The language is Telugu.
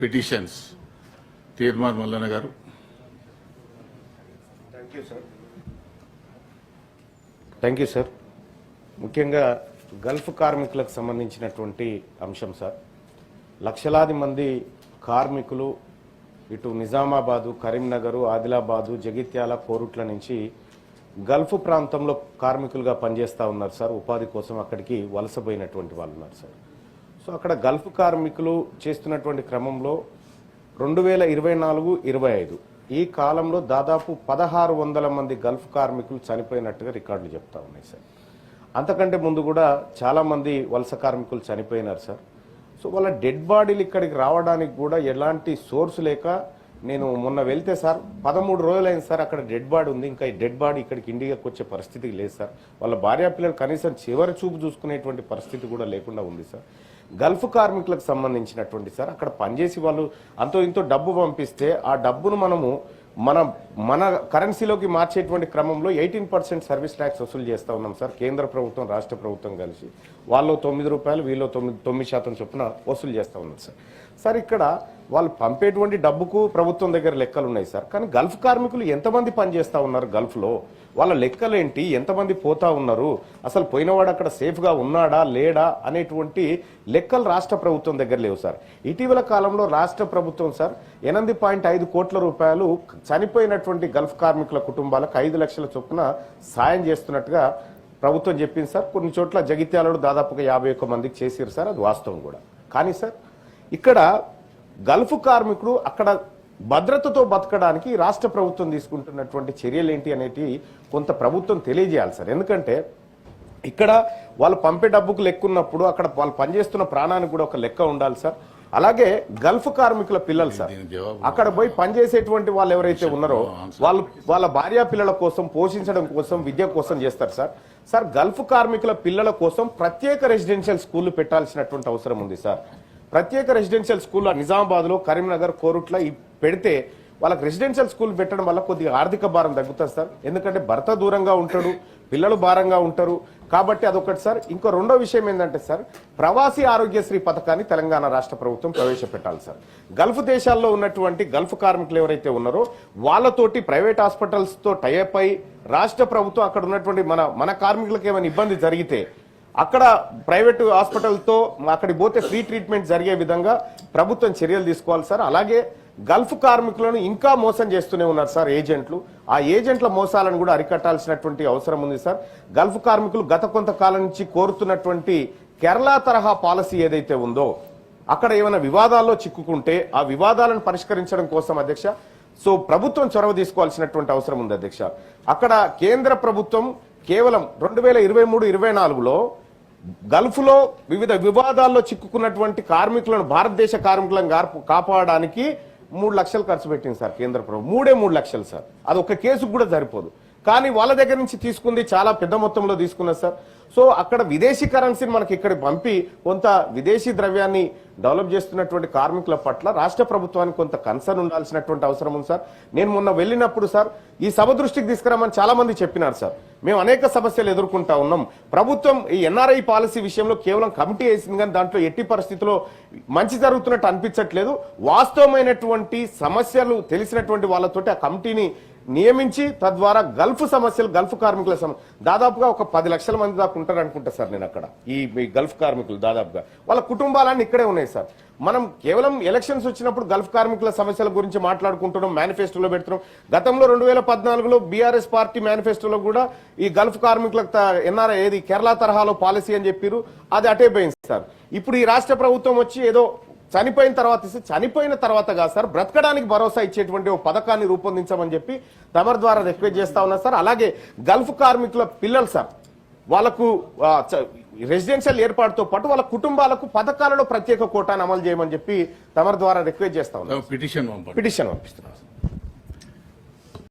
Petitions తీర్మాన్ Mallanna garu. Thank you sir. ముఖ్యంగా గల్ఫ్ కార్మికులకు సంబంధించినటువంటి అంశం సార్. లక్షలాది మంది కార్మికులు ఇటు నిజామాబాదు, కరీంనగరు, ఆదిలాబాదు, జగిత్యాల, కోరుట్ల నుంచి గల్ఫ్ ప్రాంతంలో కార్మికులుగా పనిచేస్తూ ఉన్నారు సార్. ఉపాధి కోసం అక్కడికి వలసపోయినటువంటి వాళ్ళు ఉన్నారు సార్. సో అక్కడ గల్ఫ్ కార్మికులు చేస్తున్నటువంటి క్రమంలో 2024-25 ఈ కాలంలో దాదాపు 1600 మంది గల్ఫ్ కార్మికులు చనిపోయినట్టుగా రికార్డులు చెప్తా ఉన్నాయి సార్. అంతకంటే ముందు కూడా చాలామంది వలస కార్మికులు చనిపోయినారు సార్. సో వాళ్ళ డెడ్ బాడీలు ఇక్కడికి రావడానికి కూడా ఎలాంటి సోర్స్ లేక నేను మొన్న వెళ్తే సార్ 13 రోజులైంది సార్. అక్కడ డెడ్ బాడీ ఉంది. ఇంకా ఈ డెడ్ బాడీ ఇక్కడికి ఇండియాకి వచ్చే పరిస్థితి లేదు సార్. వాళ్ళ భార్యా పిల్లలు కనీసం చివరి చూపు చూసుకునేటువంటి పరిస్థితి కూడా లేకుండా ఉంది సార్. గల్ఫ్ కార్మికులకు సంబంధించినటువంటి సార్ అక్కడ పనిచేసి వాళ్ళు అంతో ఇంతో డబ్బు పంపిస్తే ఆ డబ్బును మనము మన కరెన్సీలోకి మార్చేటువంటి క్రమంలో 18% సర్వీస్ ట్యాక్స్ వసూలు చేస్తూ ఉన్నాం సార్. కేంద్ర ప్రభుత్వం, రాష్ట్ర ప్రభుత్వం కలిసి వాళ్ళు 9 రూపాయలు, వీళ్ళు 9% చొప్పున వసూలు చేస్తూ ఉన్నారు సార్. సార్ ఇక్కడ వాళ్ళు పంపేటువంటి డబ్బుకు ప్రభుత్వం దగ్గర లెక్కలు ఉన్నాయి సార్. కానీ గల్ఫ్ కార్మికులు ఎంతమంది పనిచేస్తూ ఉన్నారు గల్ఫ్లో, వాళ్ళ లెక్కలేంటి, ఎంతమంది పోతా ఉన్నారు, అసలు పోయినవాడు అక్కడ సేఫ్గా ఉన్నాడా లేడా అనేటువంటి లెక్కలు రాష్ట్ర ప్రభుత్వం దగ్గర లేవు సార్. ఇటీవల కాలంలో రాష్ట్ర ప్రభుత్వం సార్ 8.5 కోట్ల రూపాయలు చనిపోయినటువంటి గల్ఫ్ కార్మికుల కుటుంబాలకు 5 లక్షల చొప్పున సాయం చేస్తున్నట్టుగా ప్రభుత్వం చెప్పింది సార్. కొన్ని చోట్ల జగిత్యాలలో దాదాపుగా 51 మందికి చేసారు సార్. అది వాస్తవం కూడా. కానీ సార్ ఇక్కడ గల్ఫ్ కార్మికుడు అక్కడ భద్రతతో బతకడానికి రాష్ట్ర ప్రభుత్వం తీసుకుంటున్నటువంటి చర్యలు ఏంటి అనేది కొంత ప్రభుత్వం తెలియజేయాలి సార్. ఎందుకంటే ఇక్కడ వాళ్ళు పంపే డబ్బుకు లెక్క ఉన్నప్పుడు అక్కడ వాళ్ళు పనిచేస్తున్న ప్రాణానికి కూడా ఒక లెక్క ఉండాలి సార్. అలాగే గల్ఫ్ కార్మికుల పిల్లలు సార్ అక్కడ పోయి పనిచేసేటువంటి వాళ్ళు ఎవరైతే ఉన్నారో వాళ్ళ భార్యా పిల్లల కోసం, పోషించడం కోసం, విద్య కోసం చేస్తారు సార్. సార్ గల్ఫ్ కార్మికుల పిల్లల కోసం ప్రత్యేక రెసిడెన్షియల్ స్కూళ్లు పెట్టాల్సినటువంటి అవసరం ఉంది సార్. ప్రత్యేక రెసిడెన్షియల్ స్కూల్ నిజామాబాద్లో, కరీంనగర్, కోరుట్ల పెడితే వాళ్ళకి రెసిడెన్షియల్ స్కూల్ పెట్టడం వల్ల కొద్దిగా ఆర్థిక భారం తగ్గుతుంది సార్. ఎందుకంటే భర్త దూరంగా ఉంటాడు, పిల్లలు భారంగా ఉంటారు కాబట్టి అదొకటి సార్. ఇంకో రెండో విషయం ఏంటంటే సార్ ప్రవాసీ ఆరోగ్యశ్రీ పథకాన్ని తెలంగాణ రాష్ట్ర ప్రభుత్వం ప్రవేశపెట్టాలి సార్. గల్ఫ్ దేశాల్లో ఉన్నటువంటి గల్ఫ్ కార్మికులు ఎవరైతే ఉన్నారో వాళ్ళతోటి ప్రైవేట్ హాస్పిటల్స్తో టైఅప్ అయి రాష్ట్ర ప్రభుత్వం అక్కడ ఉన్నటువంటి మన కార్మికులకు ఏమైనా ఇబ్బంది జరిగితే అక్కడ ప్రైవేటు హాస్పిటల్తో అక్కడికి పోతే ఫ్రీ ట్రీట్మెంట్ జరిగే విధంగా ప్రభుత్వం చర్యలు తీసుకోవాలి సార్. అలాగే గల్ఫ్ కార్మికులను ఇంకా మోసం చేస్తూనే ఉన్నారు సార్ ఏజెంట్లు. ఆ ఏజెంట్ల మోసాలను కూడా అరికట్టాల్సినటువంటి అవసరం ఉంది సార్. గల్ఫ్ కార్మికులు గత కొంతకాలం నుంచి కోరుతున్నటువంటి కేరళ తరహా పాలసీ ఏదైతే ఉందో అక్కడ ఏమైనా వివాదాల్లో చిక్కుకుంటే ఆ వివాదాలను పరిష్కరించడం కోసం అధ్యక్ష సో ప్రభుత్వం చొరవ తీసుకోవాల్సినటువంటి అవసరం ఉంది అధ్యక్ష. అక్కడ కేంద్ర ప్రభుత్వం కేవలం 2023-24లో గల్ఫ్లో వివిధ వివాదాల్లో చిక్కుకున్నటువంటి కార్మికులను, భారతదేశ కార్మికులను కాపాడడానికి 3 లక్షలు ఖర్చు పెట్టింది సార్ కేంద్ర ప్రభుత్వం. 3 లక్షలు సార్. అది ఒక కేసుకు కూడా సరిపోదు. కానీ వాళ్ళ దగ్గర నుంచి తీసుకుంది చాలా పెద్ద మొత్తంలో తీసుకున్నారు సార్. సో అక్కడ విదేశీ కరెన్సీని మనకి ఇక్కడ పంపి కొంత విదేశీ ద్రవ్యాన్ని డెవలప్ చేస్తున్నటువంటి కార్మికుల పట్ల రాష్ట్ర ప్రభుత్వానికి కొంత కన్సర్న్ ఉండాల్సినటువంటి అవసరం ఉంది సార్. నేను మొన్న వెళ్ళినప్పుడు సార్ ఈ సభ దృష్టికి తీసుకురామని చాలా మంది చెప్పినారు సార్. మేము అనేక సమస్యలు ఎదుర్కొంటా ఉన్నాం. ప్రభుత్వం ఈ ఎన్ఆర్ఐ పాలసీ విషయంలో కేవలం కమిటీ వేసింది కానీ దాంట్లో ఎట్టి పరిస్థితుల్లో మంచి జరుగుతున్నట్టు అనిపించట్లేదు. వాస్తవమైనటువంటి సమస్యలు తెలిసినటువంటి వాళ్ళతోటి ఆ కమిటీని నియమించి తద్వారా గల్ఫ్ సమస్యలు, గల్ఫ్ కార్మికుల దాదాపుగా ఒక 10 లక్షల మంది దాకా ఉంటారు అనుకుంటా సార్. నేను అక్కడ ఈ గల్ఫ్ కార్మికులు దాదాపుగా వాళ్ళ కుటుంబాలన్నీ ఇక్కడే ఉన్నాయి సార్. మనం కేవలం ఎలక్షన్స్ వచ్చినప్పుడు గల్ఫ్ కార్మికుల సమస్యల గురించి మాట్లాడుకుంటున్నాం, మేనిఫెస్టోలో పెడుతున్నాం. గతంలో 2014లో బీఆర్ఎస్ పార్టీ మేనిఫెస్టోలో కూడా ఈ గల్ఫ్ కార్మికులకు ఎన్ఆర్ఐ ఏది కేరళ తరహాలో పాలసీ అని చెప్పారు. అది అటే పోయింది సార్. ఇప్పుడు ఈ రాష్ట్ర ప్రభుత్వం వచ్చి ఏదో చనిపోయిన తర్వాత కాదు సార్, బ్రతకడానికి భరోసా ఇచ్చేటువంటి ఒక పథకాన్ని రూపొందించమని చెప్పి తమరి ద్వారా రిక్వెస్ట్ చేస్తా ఉన్నారు సార్. అలాగే గల్ఫ్ కార్మికుల పిల్లలు సార్ వాళ్ళకు రెసిడెన్షియల్ ఏర్పాటుతో పాటు వాళ్ళ కుటుంబాలకు పథకాలలో ప్రత్యేక కోటాను అమలు చేయమని చెప్పి తమరి ద్వారా రిక్వెస్ట్ చేస్తా ఉన్నారు. పిటిషన్ పంపిస్తున్నాం.